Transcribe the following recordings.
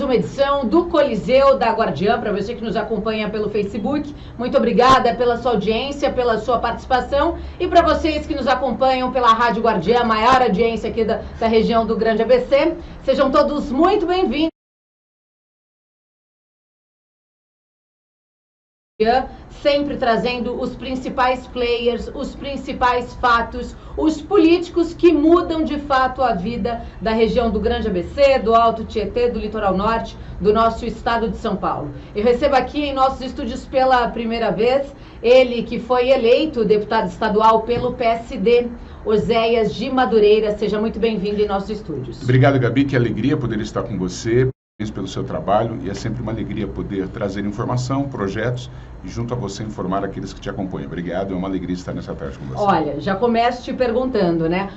mais uma edição do Coliseu da Guardiã, para você que nos acompanha pelo Facebook. Muito obrigada pela sua audiência, pela sua participação, e para vocês que nos acompanham pela Rádio Guardiã, a maior audiência aqui da região do Grande ABC. Sejam todos muito bem-vindos. Sempre trazendo os principais players, os principais fatos, os políticos que mudam de fato a vida da região do Grande ABC, do Alto Tietê, do Litoral Norte, do nosso estado de São Paulo. Eu recebo aqui em nossos estúdios pela primeira vez ele que foi eleito deputado estadual pelo PSD, Oséias de Madureira. Seja muito bem-vindo em nossos estúdios. Obrigado, Gabi, que alegria poder estar com você. Pelo seu trabalho, e é sempre uma alegria poder trazer informação, projetos e junto a você informar aqueles que te acompanham. Obrigado, é uma alegria estar nessa tarde com você. Olha, já começo te perguntando, né?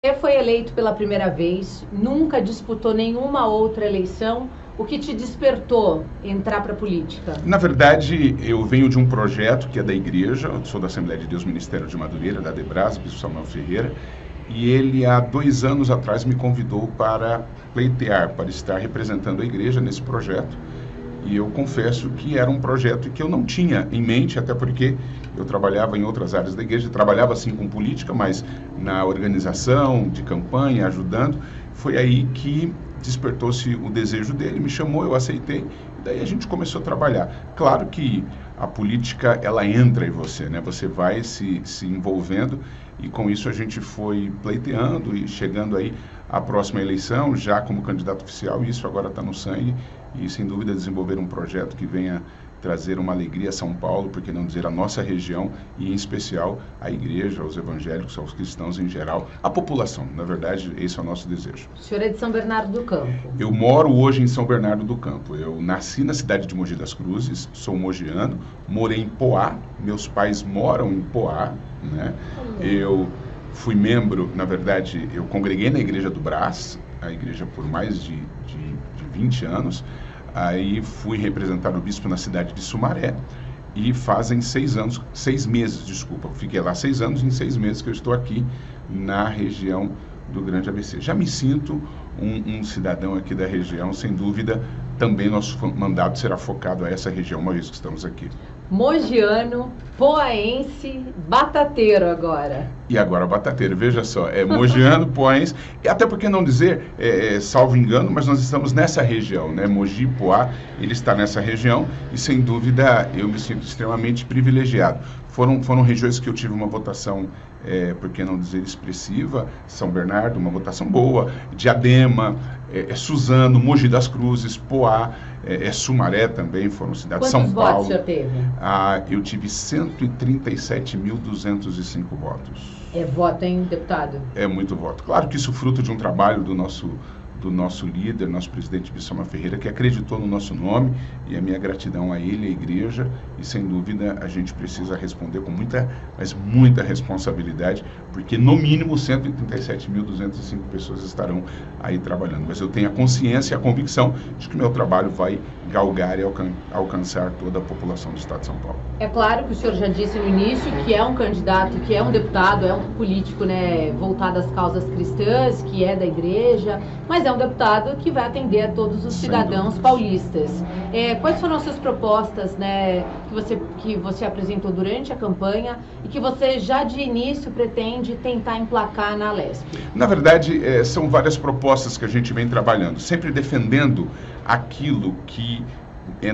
Você foi eleito pela primeira vez, nunca disputou nenhuma outra eleição. O que te despertou entrar para a política? Na verdade, eu venho de um projeto que é da igreja, eu sou da Assembleia de Deus Ministério de Madureira, da Debras, Bispo Samuel Ferreira, e ele há 2 anos atrás me convidou para pleitear, para estar representando a igreja nesse projeto. E eu confesso que era um projeto que eu não tinha em mente, até porque eu trabalhava em outras áreas da igreja, trabalhava assim com política, mas na organização de campanha, ajudando. Foi aí que despertou-se o desejo dele, me chamou, eu aceitei, e daí a gente começou a trabalhar. Claro que a política, ela entra em você, né? Você vai se envolvendo, e com isso a gente foi pleiteando e chegando aí à próxima eleição, já como candidato oficial, e isso agora está no sangue, e sem dúvida desenvolver um projeto que venha trazer uma alegria a São Paulo, por que não dizer a nossa região, e em especial a igreja, aos evangélicos, aos cristãos em geral, a população. Na verdade, esse é o nosso desejo. O senhor é de São Bernardo do Campo. Eu moro hoje em São Bernardo do Campo. Eu nasci na cidade de Mogi das Cruzes, sou mogiano, morei em Poá, meus pais moram em Poá, né? Eu fui membro, na verdade, eu congreguei na igreja do Brás, a igreja por mais de 20 anos, aí fui representar o bispo na cidade de Sumaré, e fazem 6 meses, fiquei lá 6 anos, em 6 meses que eu estou aqui na região do Grande ABC. Já me sinto um cidadão aqui da região, sem dúvida, também nosso mandato será focado a essa região, uma vez que estamos aqui. Mogiano, poaense, batateiro agora. E agora batateiro, veja só, é mogiano, poaense, e até por que não dizer, salvo engano, mas nós estamos nessa região, né? Mogi, Poá, ele está nessa região, e sem dúvida eu me sinto extremamente privilegiado. Foram regiões que eu tive uma votação, por que não dizer expressiva, São Bernardo, uma votação boa, Diadema, Suzano, Mogi das Cruzes, Poá, Sumaré também, foram cidades. Quantos São Paulo. votos o senhor teve? Eu tive 137.205 votos. É voto, hein, deputado? É muito voto. Claro que isso é fruto de um trabalho do nosso líder, nosso presidente Bispo Samuel Ferreira, que acreditou no nosso nome, e a minha gratidão a ele, a igreja, e sem dúvida a gente precisa responder com muita responsabilidade, porque no mínimo 137.205 pessoas estarão aí trabalhando. Mas eu tenho a consciência e a convicção de que meu trabalho vai galgar e alcançar toda a população do estado de São Paulo. É claro que o senhor já disse no início que é um candidato, que é um deputado, é um político, né, voltado às causas cristãs, que é da igreja, mas é um deputado que vai atender a todos os cidadãos paulistas. Quais foram as suas propostas, né, que você apresentou durante a campanha e que você já de início pretende tentar emplacar na Alesp? Na verdade, são várias propostas que a gente vem trabalhando, sempre defendendo aquilo que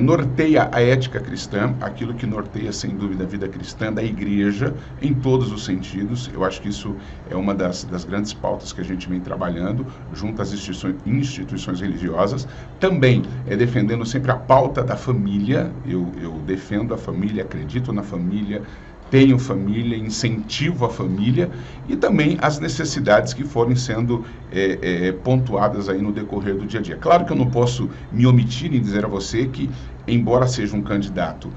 norteia a ética cristã, aquilo que norteia, sem dúvida, a vida cristã da igreja, em todos os sentidos. Eu acho que isso é uma das grandes pautas que a gente vem trabalhando, junto às instituições religiosas. Também defendendo sempre a pauta da família. Eu defendo a família, acredito na família, tenho família, incentivo a família, e também as necessidades que forem sendo pontuadas aí no decorrer do dia a dia. Claro que eu não posso me omitir em dizer a você que, embora seja um candidato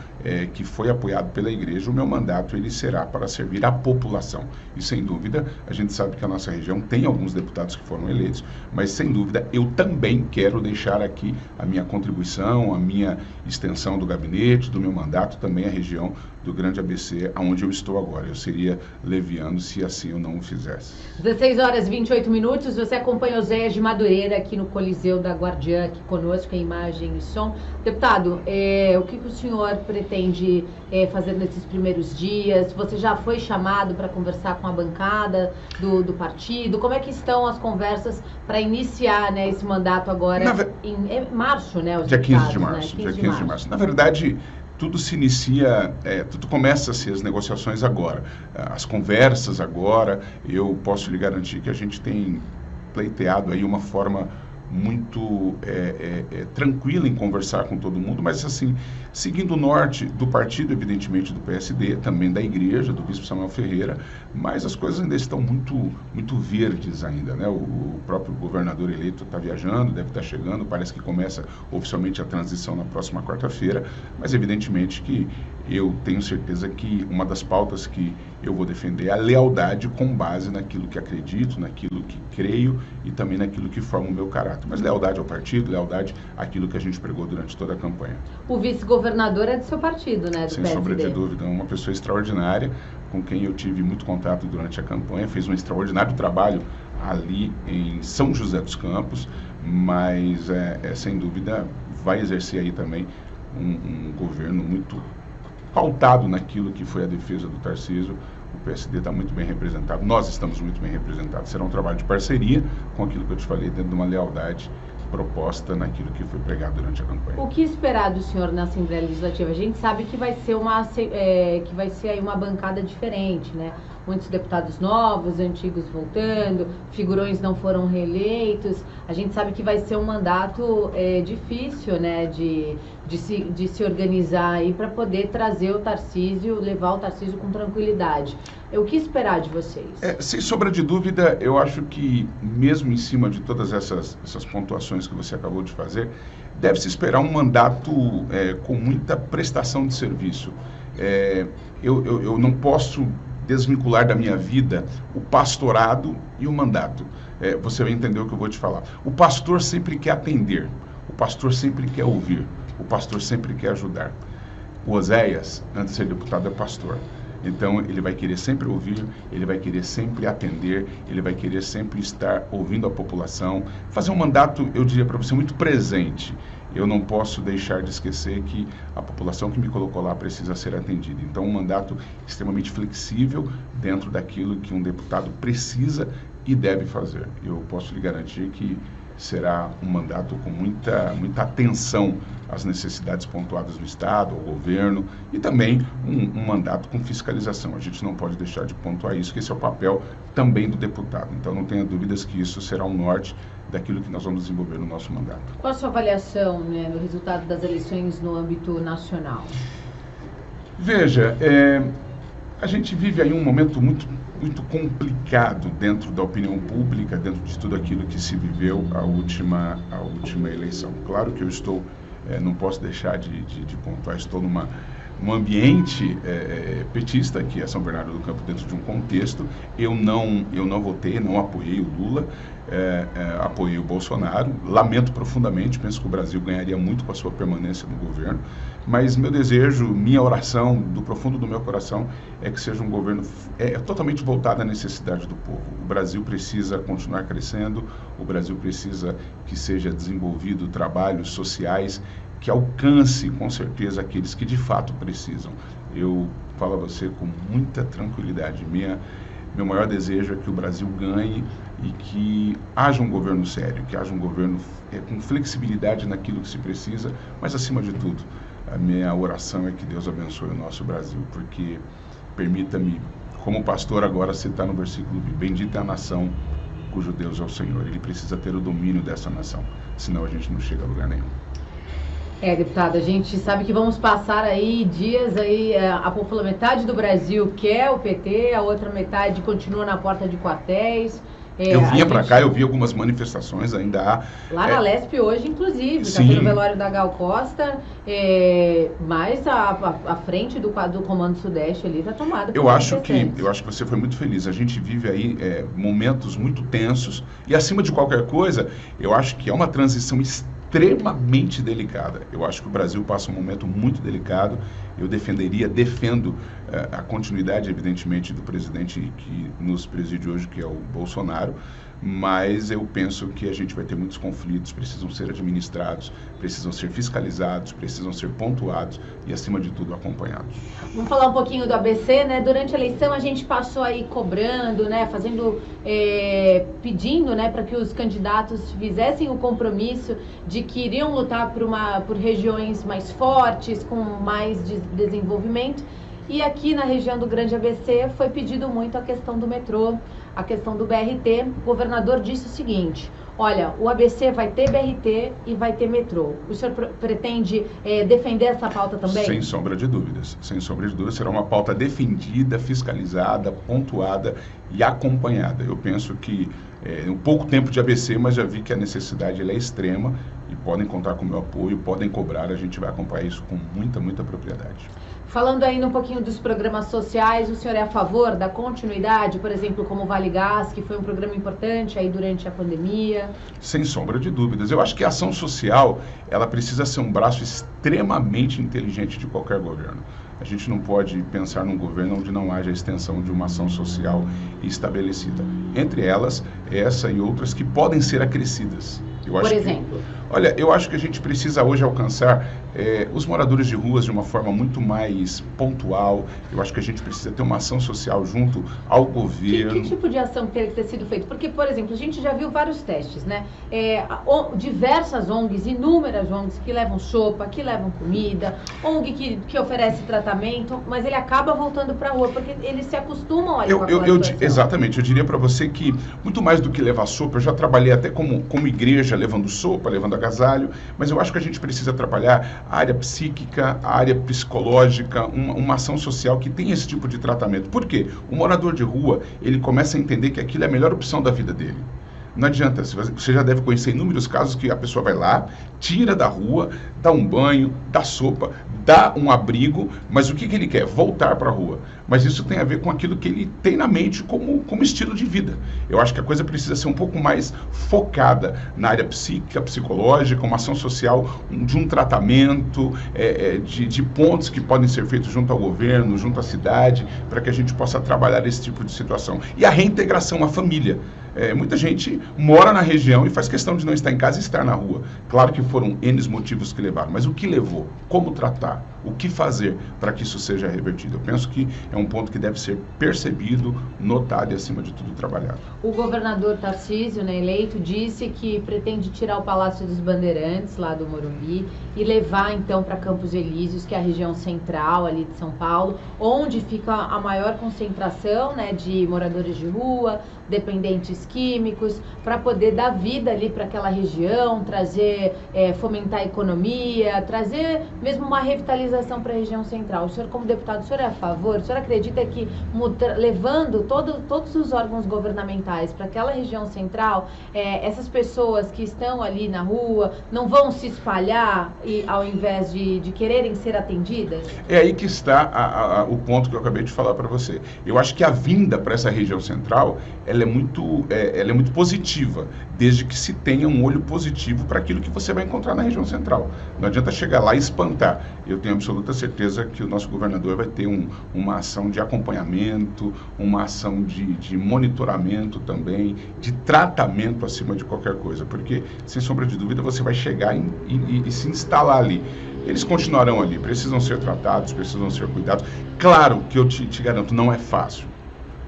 que foi apoiado pela igreja, o meu mandato ele será para servir a população. E sem dúvida, a gente sabe que a nossa região tem alguns deputados que foram eleitos, mas sem dúvida eu também quero deixar aqui a minha contribuição, a minha extensão do gabinete, do meu mandato, também a região do Grande ABC, onde eu estou agora. Eu seria leviano se assim eu não o fizesse. 16 horas e 28 minutos, você acompanha Oséias de Madureira aqui no Coliseu da Guardiã, aqui conosco em imagem e som. Deputado, o que o senhor pretende fazer nesses primeiros dias? Você já foi chamado para conversar com a bancada do partido? Como é que estão as conversas para iniciar, né, esse mandato agora em março, né? Dia 15 de março. Dia 15 de março. Na verdade, tudo se inicia, tudo começa-se as negociações agora, as conversas agora. Eu posso lhe garantir que a gente tem pleiteado aí uma forma muito tranquila em conversar com todo mundo, mas assim, seguindo o norte do partido, evidentemente do PSD, também da igreja, do bispo Samuel Ferreira, mas as coisas ainda estão muito verdes ainda, né? O próprio governador eleito está viajando, deve estar chegando, parece que começa oficialmente a transição na próxima quarta-feira, mas evidentemente que eu tenho certeza que uma das pautas que eu vou defender é a lealdade com base naquilo que acredito, naquilo que creio e também naquilo que forma o meu caráter. Mas lealdade ao partido, lealdade àquilo que a gente pregou durante toda a campanha. O vice-governador é do seu partido, né? Do Sem PSD. sombra de dúvida, uma pessoa extraordinária, com quem eu tive muito contato durante a campanha, fez um extraordinário trabalho ali em São José dos Campos, mas sem dúvida vai exercer aí também um governo muito pautado naquilo que foi a defesa do Tarcísio. O PSD está muito bem representado, nós estamos muito bem representados. Será um trabalho de parceria com aquilo que eu te falei, dentro de uma lealdade proposta naquilo que foi pregado durante a campanha. O que esperar do senhor na Assembleia Legislativa? A gente sabe que vai ser aí uma bancada diferente, né? Muitos deputados novos, antigos voltando, figurões não foram reeleitos. A gente sabe que vai ser um mandato difícil, né? De se organizar aí para poder trazer o Tarcísio, levar o Tarcísio com tranquilidade. O que esperar de vocês? Sem sombra de dúvida, eu acho que mesmo em cima de todas essas pontuações que você acabou de fazer, deve-se esperar um mandato com muita prestação de serviço. Eu não posso desvincular da minha vida o pastorado e o mandato. Você vai entender o que eu vou te falar. O pastor sempre quer atender, o pastor sempre quer ouvir, o pastor sempre quer ajudar. O Oséias, antes de ser deputado, é pastor. Então, ele vai querer sempre ouvir, ele vai querer sempre atender, ele vai querer sempre estar ouvindo a população, fazer um mandato, eu diria para você, muito presente. Eu não posso deixar de esquecer que a população que me colocou lá precisa ser atendida. Então, um mandato extremamente flexível dentro daquilo que um deputado precisa e deve fazer. Eu posso lhe garantir que será um mandato com muita atenção às necessidades pontuadas do Estado, ao governo, e também um mandato com fiscalização. A gente não pode deixar de pontuar isso, que esse é o papel também do deputado. Então, não tenha dúvidas que isso será um norte daquilo que nós vamos desenvolver no nosso mandato. Qual a sua avaliação, né, no resultado das eleições no âmbito nacional? Veja, a gente vive aí um momento muito complicado dentro da opinião pública, dentro de tudo aquilo que se viveu a última eleição. Claro que eu estou, não posso deixar de pontuar, estou num ambiente petista, que é São Bernardo do Campo, dentro de um contexto. Eu não votei, não apoiei o Lula, apoiei o Bolsonaro. Lamento profundamente, penso que o Brasil ganharia muito com a sua permanência no governo, mas meu desejo, minha oração, do profundo do meu coração, é que seja um governo totalmente voltado à necessidade do povo. O Brasil precisa continuar crescendo, o Brasil precisa que seja desenvolvido trabalhos sociais que alcance, com certeza, aqueles que de fato precisam. Eu falo a você com muita tranquilidade. Meu maior desejo é que o Brasil ganhe e que haja um governo sério, que haja um governo com flexibilidade naquilo que se precisa, mas, acima de tudo, a minha oração é que Deus abençoe o nosso Brasil, porque, permita-me, como pastor, agora citar no versículo: bendita é a nação cujo Deus é o Senhor. Ele precisa ter o domínio dessa nação, senão a gente não chega a lugar nenhum. Deputada, a gente sabe que vamos passar aí dias aí, metade do Brasil quer o PT, a outra metade continua na porta de quartéis. Eu vinha para cá, eu vi algumas manifestações, ainda há... Lá na Lesp hoje, inclusive, está sim. tendo o velório da Gal Costa, mas a frente do Comando Sudeste ali está tomada por eu acho que você foi muito feliz. A gente vive aí momentos muito tensos e, acima de qualquer coisa, eu acho que é uma transição extremamente delicada. Eu acho que o Brasil passa um momento muito delicado. Eu defendo a continuidade, evidentemente, do presidente que nos preside hoje, que é o Bolsonaro, mas eu penso que a gente vai ter muitos conflitos, precisam ser administrados, precisam ser fiscalizados, precisam ser pontuados e, acima de tudo, acompanhados. Vamos falar um pouquinho do ABC, né? Durante a eleição a gente passou aí cobrando, né? Pedindo, né, para que os candidatos fizessem o compromisso de que iriam lutar por regiões mais fortes, com mais desenvolvimento. E aqui na região do Grande ABC foi pedido muito a questão do metrô, a questão do BRT. O governador disse o seguinte: olha, o ABC vai ter BRT e vai ter metrô. O senhor pretende defender essa pauta também? Sem sombra de dúvidas. Sem sombra de dúvidas, será uma pauta defendida, fiscalizada, pontuada e acompanhada. Eu penso que um pouco tempo de ABC, mas já vi que a necessidade ela é extrema e podem contar com o meu apoio, podem cobrar, a gente vai acompanhar isso com muita, muita propriedade. Falando ainda um pouquinho dos programas sociais, o senhor é a favor da continuidade, por exemplo, como o Vale Gás, que foi um programa importante aí durante a pandemia? Sem sombra de dúvidas. Eu acho que a ação social, ela precisa ser um braço extremamente inteligente de qualquer governo. A gente não pode pensar num governo onde não haja a extensão de uma ação social estabelecida. Entre elas, essa e outras que podem ser acrescidas. Por exemplo? Olha, eu acho que a gente precisa hoje alcançar os moradores de ruas de uma forma muito mais pontual. Eu acho que a gente precisa ter uma ação social junto ao governo. Que tipo de ação teria que ter sido feita? Porque, por exemplo, a gente já viu vários testes, né? Diversas ONGs, inúmeras ONGs que levam sopa, que levam comida, ONG que oferece tratamento, mas ele acaba voltando para a rua, porque eles se acostumam ali com aquela situação. Exatamente, eu diria para você que muito mais do que levar sopa, eu já trabalhei até como igreja levando sopa, levando agasalho, mas eu acho que a gente precisa trabalhar a área psíquica, a área psicológica, uma ação social que tem esse tipo de tratamento. Por quê? O morador de rua, ele começa a entender que aquilo é a melhor opção da vida dele. Não adianta, você já deve conhecer inúmeros casos que a pessoa vai lá, tira da rua, dá um banho, dá sopa, dá um abrigo, mas o que ele quer? Voltar para a rua. Mas isso tem a ver com aquilo que ele tem na mente como estilo de vida. Eu acho que a coisa precisa ser um pouco mais focada na área psíquica, psicológica, uma ação social, de um tratamento, de pontos que podem ser feitos junto ao governo, junto à cidade, para que a gente possa trabalhar esse tipo de situação. E a reintegração à família. Muita gente mora na região e faz questão de não estar em casa e estar na rua. Claro que foram N motivos que levaram, mas o que levou? Como tratar? O que fazer para que isso seja revertido? Eu penso que é um ponto que deve ser percebido, notado e, acima de tudo, trabalhado. O governador Tarcísio, né, eleito, disse que pretende tirar o Palácio dos Bandeirantes, lá do Morumbi, e levar, então, para Campos Elíseos, que é a região central ali de São Paulo, onde fica a maior concentração, né, de moradores de rua, dependentes químicos, para poder dar vida ali para aquela região, trazer, fomentar a economia, trazer mesmo uma revitalização para a região central. O senhor, como deputado, o senhor é a favor? O senhor acredita que levando todos os órgãos governamentais para aquela região central, essas pessoas que estão ali na rua não vão se espalhar ao invés de quererem ser atendidas? É aí que está o ponto que eu acabei de falar para você. Eu acho que a vinda para essa região central ela é muito positiva, desde que se tenha um olho positivo para aquilo que você vai encontrar na região central. Não adianta chegar lá e espantar. Eu tenho absoluta certeza que o nosso governador vai ter uma ação de acompanhamento, uma ação de monitoramento também, de tratamento acima de qualquer coisa, porque, sem sombra de dúvida, você vai chegar e se instalar ali. Eles continuarão ali, precisam ser tratados, precisam ser cuidados. Claro que eu te garanto, não é fácil.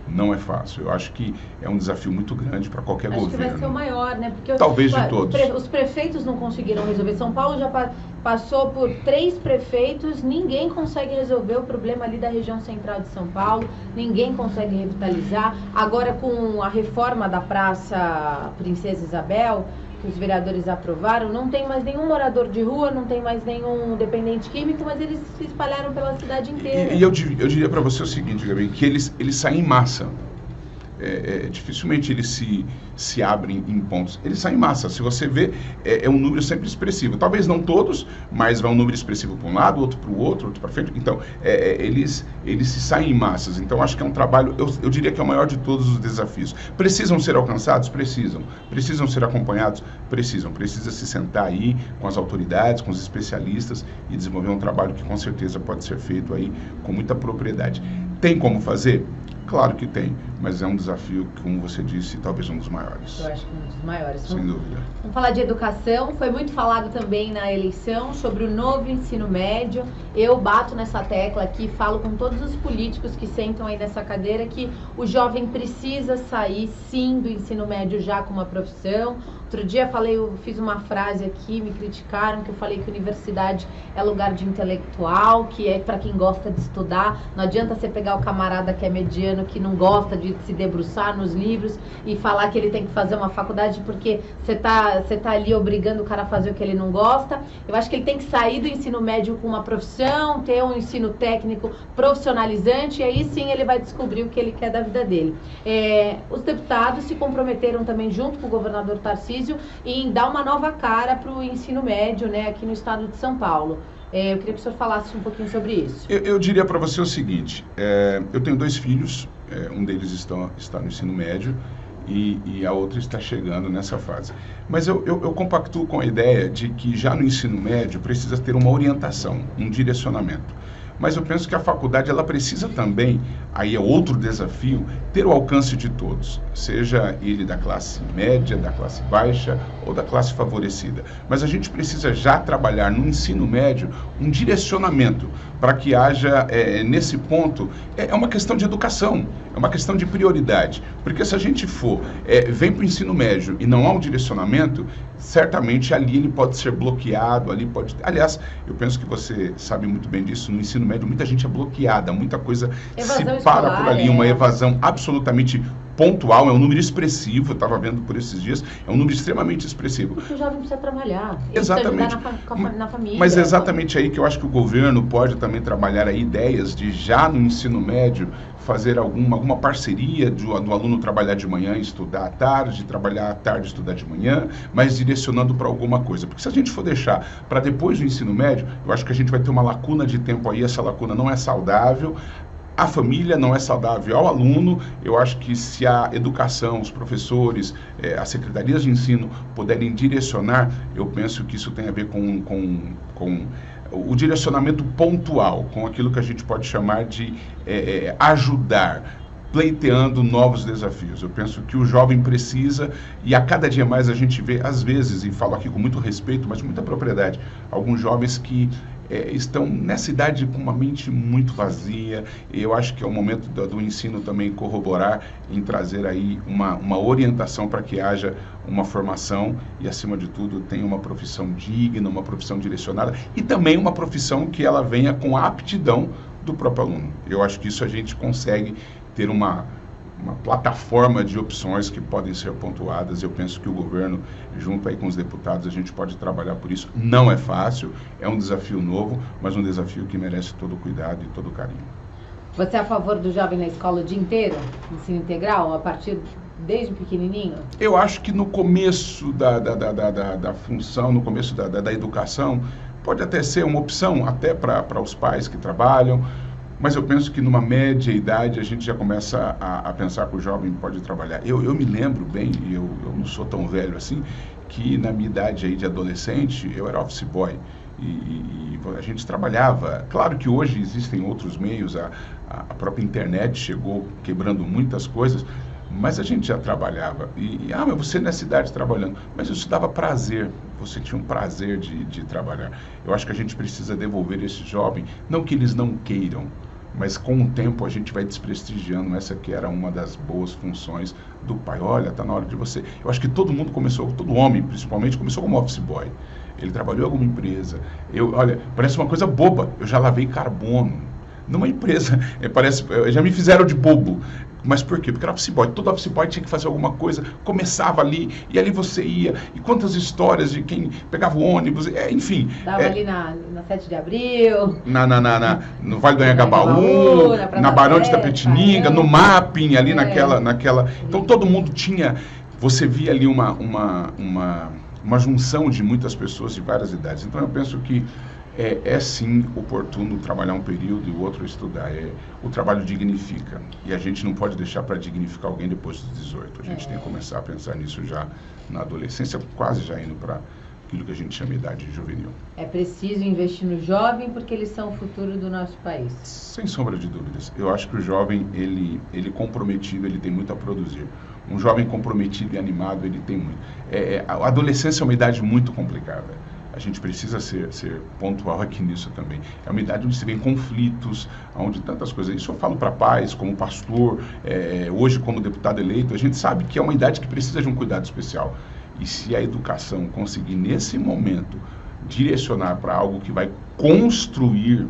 Não é fácil. Eu acho que é um desafio muito grande para qualquer governo. Acho que vai ser o maior, né? Porque talvez de todos. Os prefeitos não conseguiram resolver. São Paulo já passou por 3 prefeitos, ninguém consegue resolver o problema ali da região central de São Paulo, ninguém consegue revitalizar. Agora, com a reforma da Praça Princesa Isabel, que os vereadores aprovaram, não tem mais nenhum morador de rua, não tem mais nenhum dependente químico, mas eles se espalharam pela cidade inteira. E eu diria para você o seguinte, Gabi, que eles saem em massa. dificilmente eles se abrem em pontos. Eles saem em massa. Se você vê, é um número sempre expressivo. Talvez não todos, mas vai um número expressivo para um lado, outro para o outro para frente. Então, eles se saem em massas. Então, acho que é um trabalho, eu diria que é o maior de todos os desafios. Precisam ser alcançados? Precisam. Precisam ser acompanhados? Precisam. Precisa se sentar aí com as autoridades, com os especialistas e desenvolver um trabalho que com certeza pode ser feito aí com muita propriedade. Tem como fazer? Claro que tem, mas é um desafio, como você disse, talvez um dos maiores. Eu acho que um dos maiores. Sem dúvida. Vamos falar de educação. Foi muito falado também na eleição sobre o novo ensino médio. Eu bato nessa tecla aqui, falo com todos os políticos que sentam aí nessa cadeira que o jovem precisa sair, sim, do ensino médio já com uma profissão. Outro dia eu fiz uma frase aqui, me criticaram, que eu falei que universidade é lugar de intelectual, que é para quem gosta de estudar. Não adianta você pegar o camarada que é mediano, que não gosta de se debruçar nos livros e falar que ele tem que fazer uma faculdade porque você tá ali obrigando o cara a fazer o que ele não gosta. Eu acho que ele tem que sair do ensino médio com uma profissão, ter um ensino técnico profissionalizante, e aí sim ele vai descobrir o que ele quer da vida dele. Os deputados se comprometeram também, junto com o governador Tarcísio, em dar uma nova cara para o ensino médio, né, aqui no estado de São Paulo. Eu queria que o senhor falasse um pouquinho sobre isso. Eu diria para você o seguinte, eu tenho 2 filhos, um deles está no ensino médio e a outra está chegando nessa fase. Mas eu compactuo com a ideia de que já no ensino médio precisa ter uma orientação, um direcionamento. Mas eu penso que a faculdade ela precisa também, aí é outro desafio, ter o alcance de todos, seja ele da classe média, da classe baixa ou da classe favorecida. Mas a gente precisa já trabalhar no ensino médio um direcionamento para que haja, nesse ponto, é uma questão de educação, é uma questão de prioridade. Porque se a gente vem para o ensino médio e não há um direcionamento, certamente ali ele pode ser bloqueado, aliás, eu penso que você sabe muito bem disso, no ensino médio muita gente é bloqueada, muita coisa evasão se escolar, para por ali, uma evasão absolutamente pontual, é um número expressivo, eu estava vendo por esses dias, é um número extremamente expressivo. Porque o jovem precisa trabalhar, exatamente. Precisa na família. Mas é exatamente aí que eu acho que o governo pode também trabalhar aí ideias de já no ensino médio fazer alguma parceria do aluno trabalhar de manhã e estudar à tarde, trabalhar à tarde e estudar de manhã, mas direcionando para alguma coisa. Porque se a gente for deixar para depois do ensino médio, eu acho que a gente vai ter uma lacuna de tempo aí, essa lacuna não é saudável, a família não é saudável ao aluno. Eu acho que se a educação, os professores, as secretarias de ensino puderem direcionar, eu penso que isso tem a ver com o direcionamento pontual, com aquilo que a gente pode chamar de ajudar, pleiteando novos desafios. Eu penso que o jovem precisa, e a cada dia mais a gente vê, às vezes, e falo aqui com muito respeito, mas com muita propriedade, alguns jovens que estão nessa idade com uma mente muito vazia, e eu acho que é o momento do ensino também corroborar em trazer aí uma orientação para que haja uma formação e, acima de tudo, tenha uma profissão digna, uma profissão direcionada e também uma profissão que ela venha com a aptidão do próprio aluno. Eu acho que isso a gente consegue ter uma plataforma de opções que podem ser pontuadas. Eu penso que o governo, junto aí com os deputados, a gente pode trabalhar por isso. Não é fácil, é um desafio novo, mas um desafio que merece todo o cuidado e todo o carinho. Você é a favor do jovem na escola o dia inteiro? Ensino integral, a partir desde pequenininho? Eu acho que no começo da função, no começo da educação, pode até ser uma opção, até para os pais que trabalham, mas eu penso que numa média idade a gente já começa a pensar que o jovem pode trabalhar. Eu me lembro bem, e eu não sou tão velho assim, que na minha idade aí de adolescente eu era office boy e a gente trabalhava. Claro que hoje existem outros meios, a própria internet chegou quebrando muitas coisas, mas a gente já trabalhava. Mas você nessa idade trabalhando, mas isso dava prazer, você tinha um prazer de trabalhar. Eu acho que a gente precisa devolver esse jovem, não que eles não queiram, mas com o tempo a gente vai desprestigiando essa que era uma das boas funções do pai. Olha, está na hora de você. Eu acho que todo mundo começou, todo homem principalmente, começou como office boy. Ele trabalhou em alguma empresa. Olha, parece uma coisa boba, eu já lavei carbono. numa empresa. Já me fizeram de bobo. Mas por quê? Porque era office boy. Todo office boy tinha que fazer alguma coisa, começava ali, e ali você ia. E quantas histórias de quem pegava o ônibus, enfim. Dava ali na 7 de abril. No Vale do Anhangabaú, na Barão de Itapetininga, no Mapping, ali naquela. Então todo mundo tinha. Você via ali uma junção de muitas pessoas de várias idades. Então eu penso que é sim oportuno trabalhar um período e o outro estudar. O trabalho dignifica. E a gente não pode deixar para dignificar alguém depois dos 18. A gente tem que começar a pensar nisso já na adolescência, quase já indo para aquilo que a gente chama de idade juvenil. É preciso investir no jovem porque eles são o futuro do nosso país. Sem sombra de dúvidas. Eu acho que o jovem, ele comprometido, ele tem muito a produzir. Um jovem comprometido e animado, ele tem muito. A adolescência é uma idade muito complicada. A gente precisa ser pontual aqui nisso também. É uma idade onde se vê conflitos, onde tantas coisas. Isso eu falo para pais, como pastor, hoje como deputado eleito, a gente sabe que é uma idade que precisa de um cuidado especial. E se a educação conseguir, nesse momento, direcionar para algo que vai construir,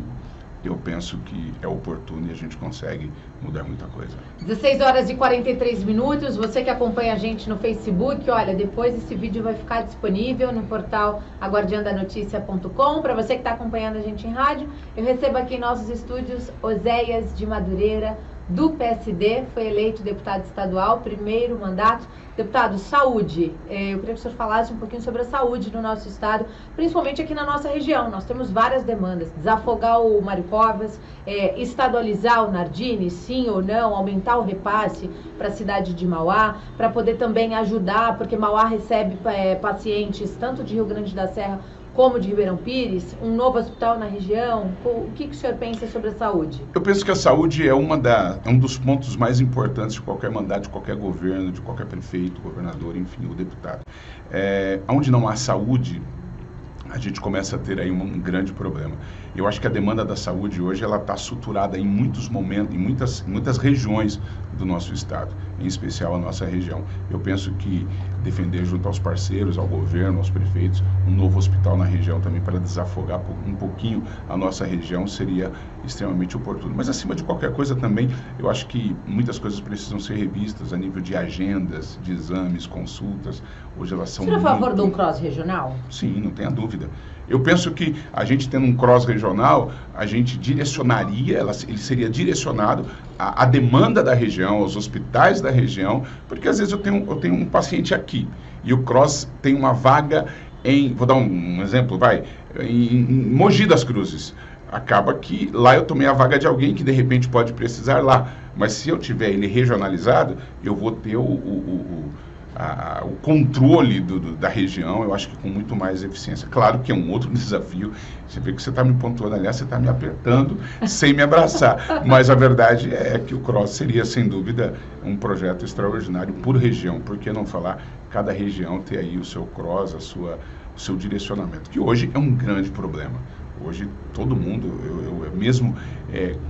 eu penso que é oportuno e a gente consegue mudar muita coisa. 16 horas e 43 minutos, você que acompanha a gente no Facebook, olha, depois esse vídeo vai ficar disponível no portal aguardiandanoticia.com. Para você que está acompanhando a gente em rádio, eu recebo aqui em nossos estúdios Oséias de Madureira, do PSD, foi eleito deputado estadual, primeiro mandato. Deputado, saúde. Eu queria que o senhor falasse um pouquinho sobre a saúde no nosso estado, principalmente aqui na nossa região. Nós temos várias demandas. Desafogar o Mário Covas, estadualizar o Nardini, sim ou não, aumentar o repasse para a cidade de Mauá, para poder também ajudar, porque Mauá recebe pacientes tanto de Rio Grande da Serra como de Ribeirão Pires, um novo hospital na região. O que o senhor pensa sobre a saúde? Eu penso que a saúde é um dos pontos mais importantes de qualquer mandato, de qualquer governo, de qualquer prefeito, governador, enfim, o deputado. Onde não há saúde, a gente começa a ter aí um grande problema. Eu acho que a demanda da saúde hoje ela está suturada em muitos momentos, em muitas regiões do nosso estado, em especial a nossa região. Eu penso que defender junto aos parceiros, ao governo, aos prefeitos, um novo hospital na região também para desafogar um pouquinho a nossa região seria extremamente oportuno. Mas acima de qualquer coisa também, eu acho que muitas coisas precisam ser revistas a nível de agendas, de exames, consultas. Hoje elas são... Você é a favor de um cross regional? Sim, não tenha dúvida. Eu penso que a gente tendo um cross regional, a gente direcionaria, ele seria direcionado à demanda da região, aos hospitais da região, porque às vezes eu tenho um paciente aqui e o cross tem uma vaga vou dar um exemplo, em Mogi das Cruzes. Acaba que lá eu tomei a vaga de alguém que de repente pode precisar lá, mas se eu tiver ele regionalizado, eu vou ter o controle da região, eu acho que com muito mais eficiência. Claro que é um outro desafio, você vê que você está me pontuando, aliás, você está me apertando sem me abraçar, mas a verdade é que o CROSS seria, sem dúvida, um projeto extraordinário por região, por que não falar, cada região ter aí o seu CROSS, o seu direcionamento, que hoje é um grande problema. Hoje todo mundo, eu mesmo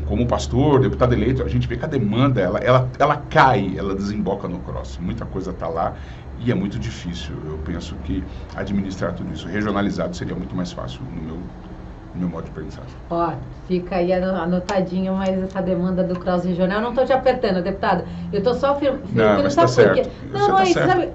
como pastor, deputado eleito, a gente vê que a demanda, ela cai, ela desemboca no CROSS. Muita coisa está lá e é muito difícil. Eu penso que administrar tudo isso regionalizado seria muito mais fácil no meu modo de pensar. Ó, fica aí anotadinho, mas essa demanda do cross regional, não estou te apertando, deputado. Eu estou só não, sabe por quê? Não, mas sabe,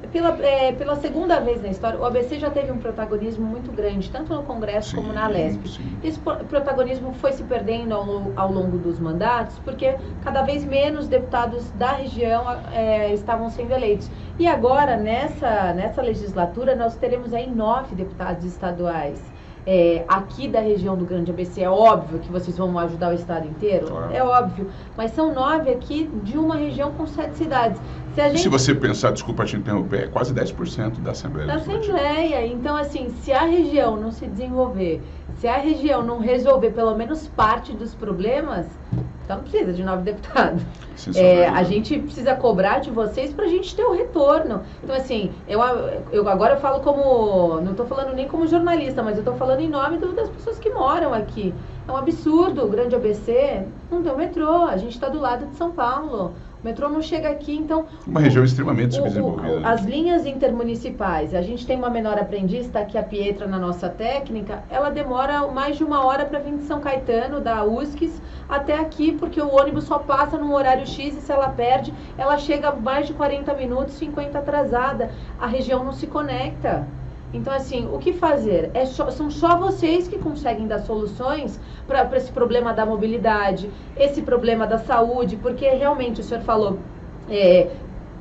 pela segunda vez na história, o ABC já teve um protagonismo muito grande, tanto no Congresso como na Alesp. Esse protagonismo foi se perdendo ao longo dos mandatos, porque cada vez menos deputados da região estavam sendo eleitos. E agora, nessa legislatura, nós teremos aí 9 deputados estaduais. Aqui da região do Grande ABC, é óbvio que vocês vão ajudar o estado inteiro, claro. É óbvio, mas são 9 aqui de uma região com 7 cidades. Se você pensar, desculpa te interromper, é quase 10% da Assembleia. Da Assembleia, então assim, se a região não se desenvolver, se a região não resolver pelo menos parte dos problemas, então não precisa de 9 deputados. A gente precisa cobrar de vocês para a gente ter o retorno. Então assim, eu agora falo como, não estou falando nem como jornalista, mas eu estou falando em nome das pessoas que moram aqui. É um absurdo, o Grande ABC não tem o metrô, a gente está do lado de São Paulo. O metrô não chega aqui, então... Uma região extremamente subdesenvolvida. As linhas intermunicipais, a gente tem uma menor aprendiz, está aqui a Pietra na nossa técnica, ela demora mais de 1 hora para vir de São Caetano, da USCS, até aqui, porque o ônibus só passa no horário X e se ela perde, ela chega mais de 40 minutos, 50 atrasada. A região não se conecta. Então, assim, o que fazer? São só vocês que conseguem dar soluções para esse problema da mobilidade, esse problema da saúde, porque realmente o senhor falou,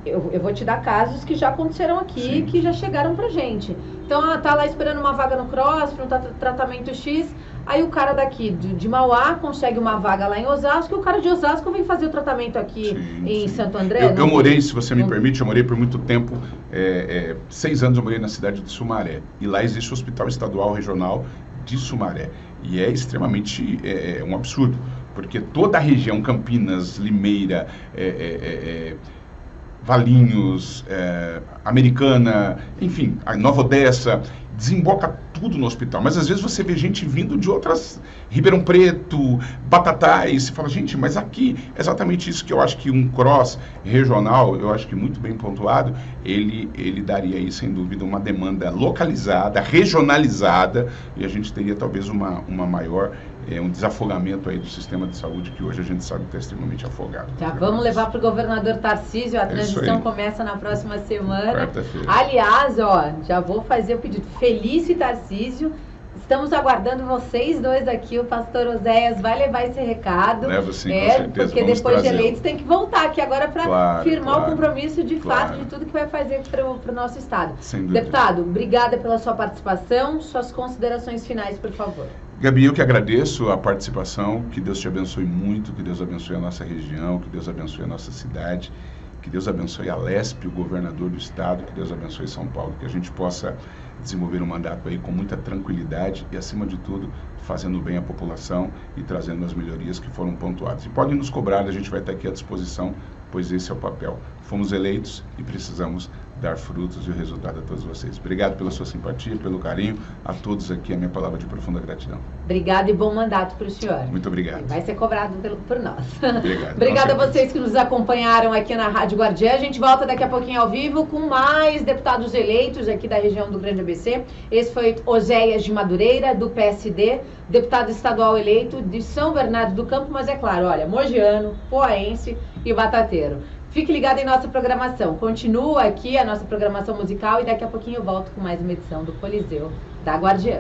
eu vou te dar casos que já aconteceram aqui, sim, que já chegaram pra gente. Então, tá lá esperando uma vaga no CROSS, para um tratamento X, aí o cara daqui de Mauá consegue uma vaga lá em Osasco, e o cara de Osasco vem fazer o tratamento aqui, sim, em sim, Santo André. Eu morei, se você me permite, eu morei por muito tempo, 6 anos eu morei na cidade de Sumaré, e lá existe o Hospital Estadual Regional de Sumaré, e é extremamente um absurdo, porque toda a região, Campinas, Limeira, Valinhos, Americana, enfim, a Nova Odessa, desemboca tudo no hospital. Mas às vezes você vê gente vindo de outras, Ribeirão Preto, Batatais, e fala, gente, mas aqui, exatamente isso que eu acho que um CROSS regional, eu acho que muito bem pontuado, ele daria aí, sem dúvida, uma demanda localizada, regionalizada, e a gente teria talvez uma maior, um desafogamento aí do sistema de saúde, que hoje a gente sabe que está extremamente afogado. Tá, vamos levar para o governador Tarcísio, a transição começa na próxima semana. Quarta-feira. Aliás, ó, já vou fazer o pedido. Felício e Tarcísio, estamos aguardando vocês dois aqui, o pastor Oséias vai levar esse recado. Levo sim, com certeza. Porque vamos depois de eleitos tem que voltar aqui agora para firmar o compromisso de fato de tudo que vai fazer para o nosso estado. Sem dúvida. Deputado, obrigada pela sua participação, suas considerações finais, por favor. Gabi, eu que agradeço a participação, que Deus te abençoe muito, que Deus abençoe a nossa região, que Deus abençoe a nossa cidade, que Deus abençoe a LESP, o governador do estado, que Deus abençoe São Paulo, que a gente possa desenvolver um mandato aí com muita tranquilidade e, acima de tudo, fazendo bem à população e trazendo as melhorias que foram pontuadas. E podem nos cobrar, a gente vai estar aqui à disposição, pois esse é o papel. Fomos eleitos e precisamos dar frutos e o resultado a todos vocês. Obrigado pela sua simpatia, pelo carinho. A todos aqui a minha palavra de profunda gratidão. Obrigada e bom mandato para o senhor. Muito obrigado. Vai ser cobrado por nós. Obrigado. Obrigada a vocês que nos acompanharam aqui na Rádio Guardiã. A gente volta daqui a pouquinho ao vivo com mais deputados eleitos aqui da região do Grande ABC. Esse foi Oséias de Madureira, do PSD, deputado estadual eleito de São Bernardo do Campo, mas é claro, olha, mogiano, poaense e batateiro. Fique ligado em nossa programação. Continua aqui a nossa programação musical e daqui a pouquinho eu volto com mais uma edição do Coliseu da Guardiã.